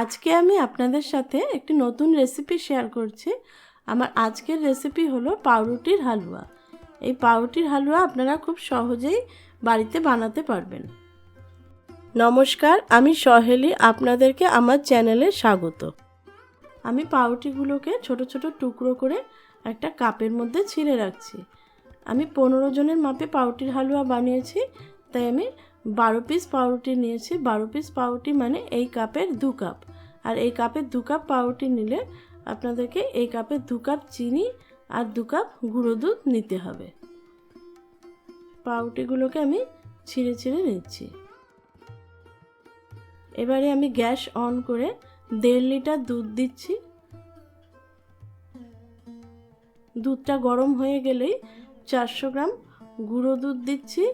আজকে আমি আপনাদের সাথে একটি নতুন রেসিপি শেয়ার করছি। আমার আজকের রেসিপি হলো পাউরুটির হালুয়া। এই পাউরুটির হালুয়া আপনারা খুব সহজেই বাড়িতে বানাতে পারবেন। নমস্কার, আমি সহেলি, আপনাদেরকে আমার চ্যানেলে স্বাগত। আমি পাউরুটিগুলোকে ছোট ছোট টুকরো করে একটা কাপের মধ্যে ছিঁড়ে রাখছি। আমি 15 জনের মাপে পাউরুটির হালুয়া বানিয়েছি, তাই আমি 12 পিস পাউরুটি নিয়েছি। 12 পিস পাউরুটি মানে এই কাপের 2 কাপ। আর এই কাপের 2 কাপ পাউরুটি নিলে আপনাদেরকে এই কাপের 2 কাপ চিনি আর 2 কাপ গুঁড়ো দুধ নিতে হবে। পাউরুটিগুলোকে আমি ছিঁড়ে ছিঁড়ে নিচ্ছি। এবারে আমি গ্যাস অন করে 1.5 লিটার দুধ দিচ্ছি। দুধটা গরম হয়ে গেলেই 400 গ্রাম গুঁড়ো দুধ দিচ্ছি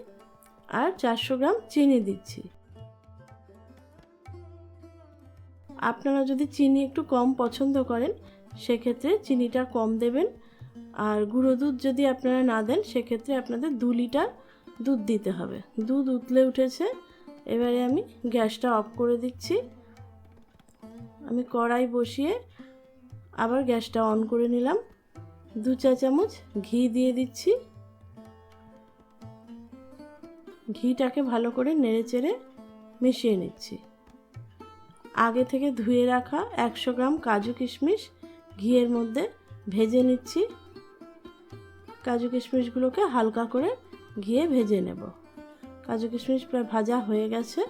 আর 400 গ্রাম চিনি দিচ্ছি। আপনারা যদি চিনি একটু কম পছন্দ করেন সেক্ষেত্রে চিনিটা কম দেবেন, আর গুঁড়ো দুধ যদি আপনারা না দেন সেক্ষেত্রে আপনাদের 2 লিটার দুধ দিতে হবে। দুধ উতলে উঠেছে, এবারে আমি গ্যাসটা অফ করে দিচ্ছি। আমি কড়াই বসিয়ে আবার গ্যাসটা অন করে নিলাম। 2 চা চামচ ঘি দিয়ে দিচ্ছি। ঘিটাকে ভালো করে নেড়েচেড়ে মিশিয়ে নিচ্ছি। আগে থেকে ধুয়ে রাখা 100 গ্রাম কাজু কিশমিশ ঘিয়ের মধ্যে ভেজে নিচ্ছি। কাজু কিশমিশগুলোকে হালকা করে ঘিয়ে ভেজে নেব। কাজু কিশমিশ প্রায় ভাজা হয়ে গেছে।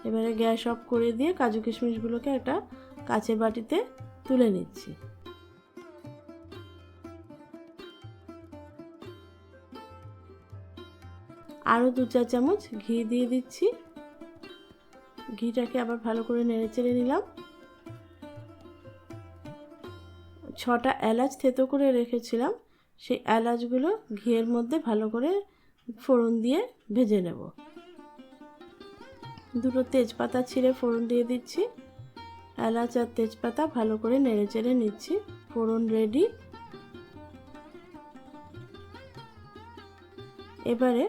এবারে গ্যাস অফ করে দিয়ে কাজু কিশমিশগুলোকে একটা কাচের বাটিতে তুলে নিচ্ছি। আরও 2 চা চামচ ঘি দিয়ে দিচ্ছি। ঘিটাকে আবার ভালো করে নেড়েচেড়ে নিলাম। 6টা এলাচ থেতো করে রেখেছিলাম, সেই এলাচগুলো ঘিয়ের মধ্যে ভালো করে ফোড়ন দিয়ে ভেজে নেব। 2টো তেজপাতা ছিঁড়ে ফোড়ন দিয়ে দিচ্ছি। এলাচ আর তেজপাতা ভালো করে নেড়েচেড়ে নিচ্ছি। ফোড়ন রেডি। এবারে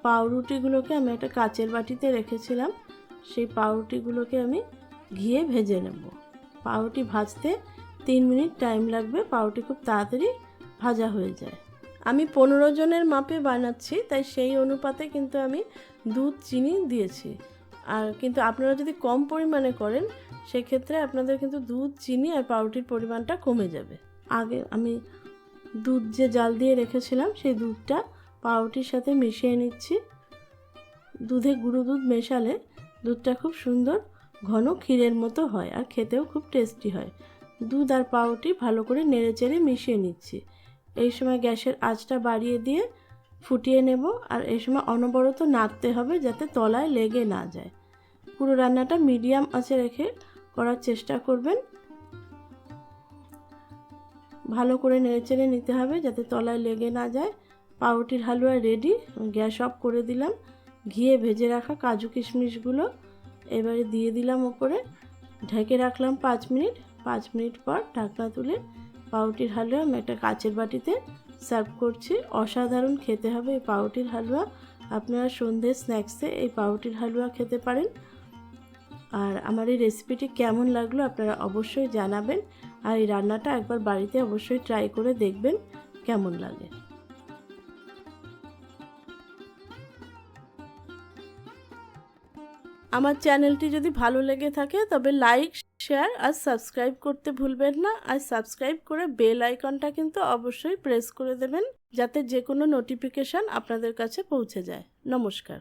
পাউরুটিগুলোকে আমি একটা কাচের বাটিতে রেখেছিলাম, সেই পাউরুটিগুলোকে আমি ঘিয়ে ভেজে নেব। পাউরুটি ভাজতে 3 মিনিট টাইম লাগবে, পাউরুটি খুব তাড়াতাড়ি ভাজা হয়ে যায়। আমি 15 জনের মাপে বানাচ্ছি, তাই সেই অনুপাতে কিন্তু আমি দুধ চিনি দিয়েছি। আর কিন্তু আপনারা যদি কম পরিমাণে করেন সেক্ষেত্রে আপনাদের কিন্তু দুধ চিনি আর পাউরুটির পরিমাণটা কমে যাবে। আগে আমি দুধ যে জাল দিয়ে রেখেছিলাম সেই দুধটা পাউরুটির সাথে মিশিয়ে নিচ্ছি। দুধে গুঁড়ো দুধ মেশালে দুধটা খুব সুন্দর ঘন ক্ষীরের মতো হয় আর খেতেও খুব টেস্টি হয়। দুধ আর পাউরুটি ভালো করে নেড়েচেড়ে মিশিয়ে নিচ্ছি। এই সময় গ্যাসের আঁচটা বাড়িয়ে দিয়ে ফুটিয়ে নেব, আর এই সময় অনবরত নাড়তে হবে যাতে তলায় লেগে না যায়। পুরো রান্নাটা মিডিয়াম আঁচে রেখে করার চেষ্টা করবেন। ভালো করে নেড়েচেড়ে নিতে হবে যাতে তলায় লেগে না যায়। পাউরুটির হালুয়া রেডি। গ্যাস অফ করে দিলাম। ঘিয়ে ভেজে রাখা কাজু কিশমিশগুলো এবারে দিয়ে দিলাম ওপরে। ঢেকে রাখলাম 5 মিনিট। 5 মিনিট পর ঢাকনা তুলে পাউরুটির হালুয়া আমি একটা কাচের বাটিতে সার্ভ করছি। অসাধারণ খেতে হবে এই পাউরুটির হালুয়া। আপনারা সন্ধ্যে স্ন্যাক্সে এই পাউরুটির হালুয়া খেতে পারেন। আর আমার এই রেসিপিটি কেমন লাগলো আপনারা অবশ্যই জানাবেন, আর এই রান্নাটা একবার বাড়িতে অবশ্যই ট্রাই করে দেখবেন কেমন লাগে। আমার চ্যানেলটি যদি ভালো লেগে থাকে তবে লাইক, শেয়ার আর সাবস্ক্রাইব করতে ভুলবেন না। আর সাবস্ক্রাইব করে বেল আইকনটা কিন্তু অবশ্যই প্রেস করে দেবেন যাতে যে কোনো নোটিফিকেশান আপনাদের কাছে পৌঁছে যায়। নমস্কার।